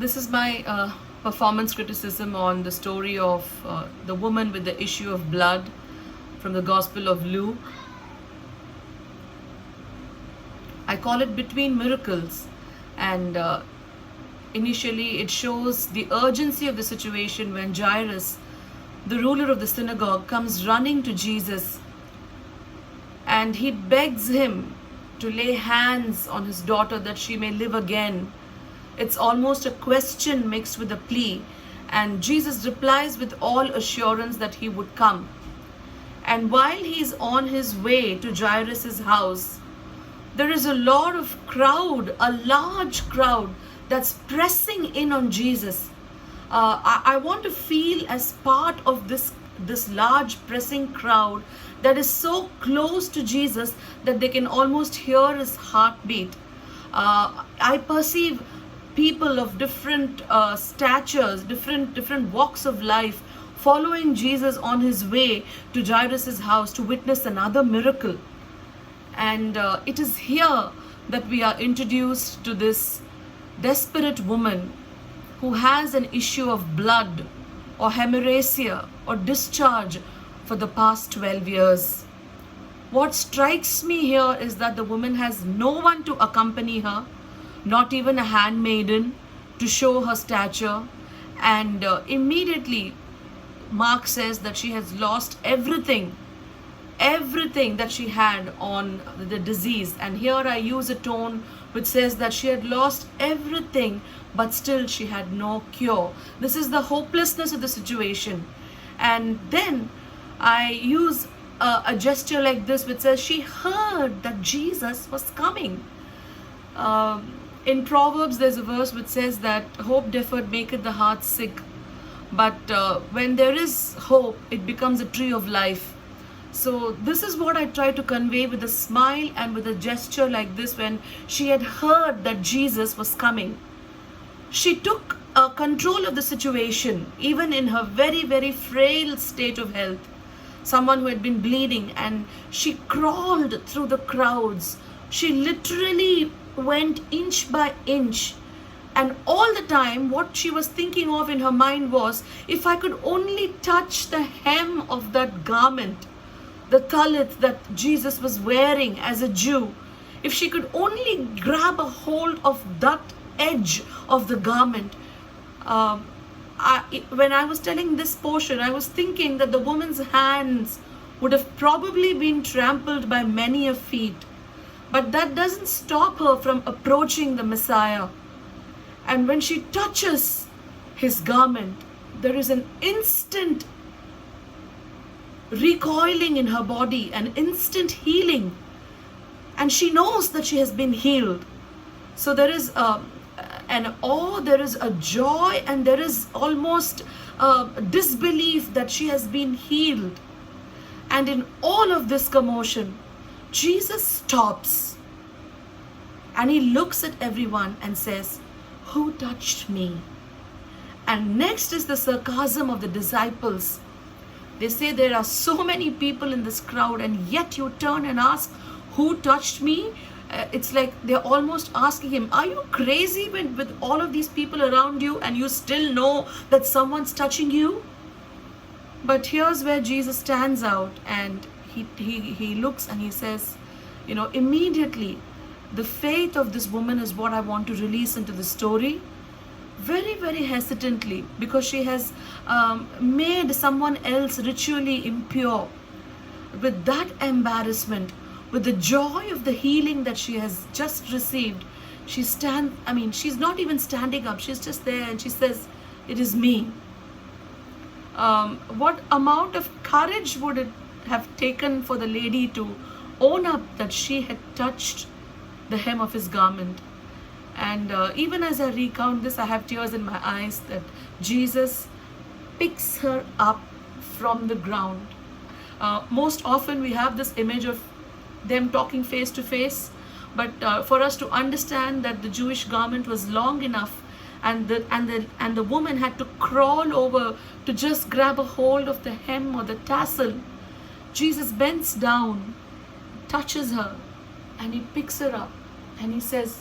This is my performance criticism on the story of the woman with the issue of blood from the Gospel of Luke. I call it Between Miracles, and initially it shows the urgency of the situation when Jairus, the ruler of the synagogue, comes running to Jesus and he begs him to lay hands on his daughter that she may live again. It's almost a question mixed with a plea, and Jesus replies with all assurance that he would come. And while he's on his way to Jairus' house, there is a lot of crowd, a large crowd that's pressing in on Jesus. I want to feel as part of this large pressing crowd that is so close to Jesus that they can almost hear his heartbeat. I perceive people of different statures, different walks of life, following Jesus on his way to Jairus' house to witness another miracle. And it is here that we are introduced to this desperate woman who has an issue of blood or hemorrhagia or discharge for the past 12 years. What strikes me here is that the woman has no one to accompany her, not even a handmaiden to show her stature, and immediately Mark says that she has lost everything that she had on the disease. And here I use a tone which says that she had lost everything, but still she had no cure. This is the hopelessness of the situation. And then I use a gesture like this which says she heard that Jesus was coming. In Proverbs, there's a verse which says that hope deferred maketh the heart sick. But when there is hope, it becomes a tree of life. So this is what I try to convey with a smile and with a gesture like this when she had heard that Jesus was coming. She took control of the situation, even in her very, very frail state of health. Someone who had been bleeding, and she crawled through the crowds. She literally went inch by inch. And all the time, what she was thinking of in her mind was, if I could only touch the hem of that garment, the talit that Jesus was wearing as a Jew, if she could only grab a hold of that edge of the garment. When I was telling this portion, I was thinking that the woman's hands would have probably been trampled by many a feet. But that doesn't stop her from approaching the Messiah. And when she touches his garment, there is an instant recoiling in her body, an instant healing. And she knows that she has been healed. So there is an awe, there is a joy, and there is almost disbelief that she has been healed. And in all of this commotion, Jesus stops and he looks at everyone and says, "Who touched me?" And next is the sarcasm of the disciples. They say there are so many people in this crowd, and yet you turn and ask, "Who touched me?" It's like they're almost asking him, "Are you crazy with all of these people around you and you still know that someone's touching you?" But here's where Jesus stands out, and he looks and he says, immediately, the faith of this woman is what I want to release into the story. Very, very hesitantly, because she has made someone else ritually impure. With that embarrassment, with the joy of the healing that she has just received, she's not even standing up. She's just there and she says, "It is me." What amount of courage would it have taken for the lady to own up that she had touched the hem of his garment? And even as I recount this, I have tears in my eyes that Jesus picks her up from the ground. Most often we have this image of them talking face to face, but for us to understand that the Jewish garment was long enough, and the woman had to crawl over to just grab a hold of the hem or the tassel. Jesus bends down, touches her, and he picks her up and he says,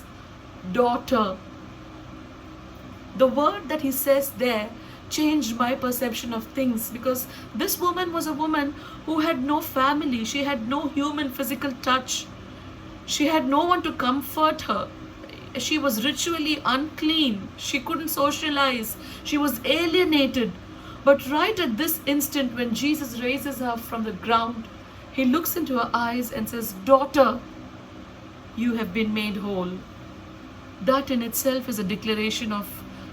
"Daughter, The word that he says there changed my perception of things, because this woman was a woman who had no family, she had no human physical touch, she had no one to comfort her. She was ritually unclean, she couldn't socialize, she was alienated. But right at this instant, when Jesus raises her from the ground, he looks into her eyes and says, "Daughter, you have been made whole." That in itself is a declaration of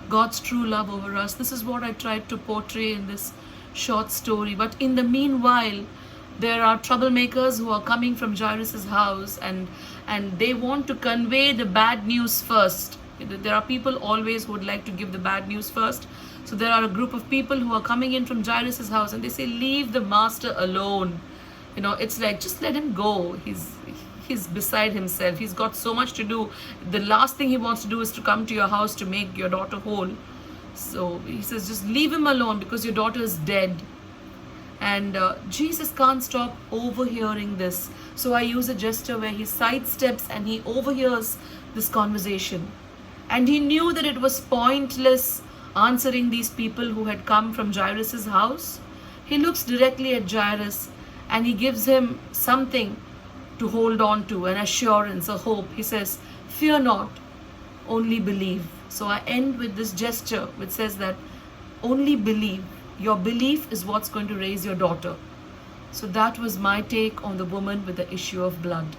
God's true love over us. This is what I tried to portray in this short story. But in the meanwhile, there are troublemakers who are coming from Jairus' house, and they want to convey the bad news first. There are people always who would like to give the bad news first. So there are a group of people who are coming in from Jairus' house, and they say, "Leave the master alone." It's like, just let him go. He's beside himself. He's got so much to do. The last thing he wants to do is to come to your house to make your daughter whole. So he says, just leave him alone because your daughter is dead. And Jesus can't stop overhearing this. So I use a gesture where he sidesteps and he overhears this conversation. And he knew that it was pointless answering these people who had come from Jairus' house. He looks directly at Jairus and he gives him something to hold on to, an assurance, a hope. He says, "Fear not, only believe." So I end with this gesture which says that only believe. Your belief is what's going to raise your daughter. So that was my take on the woman with the issue of blood.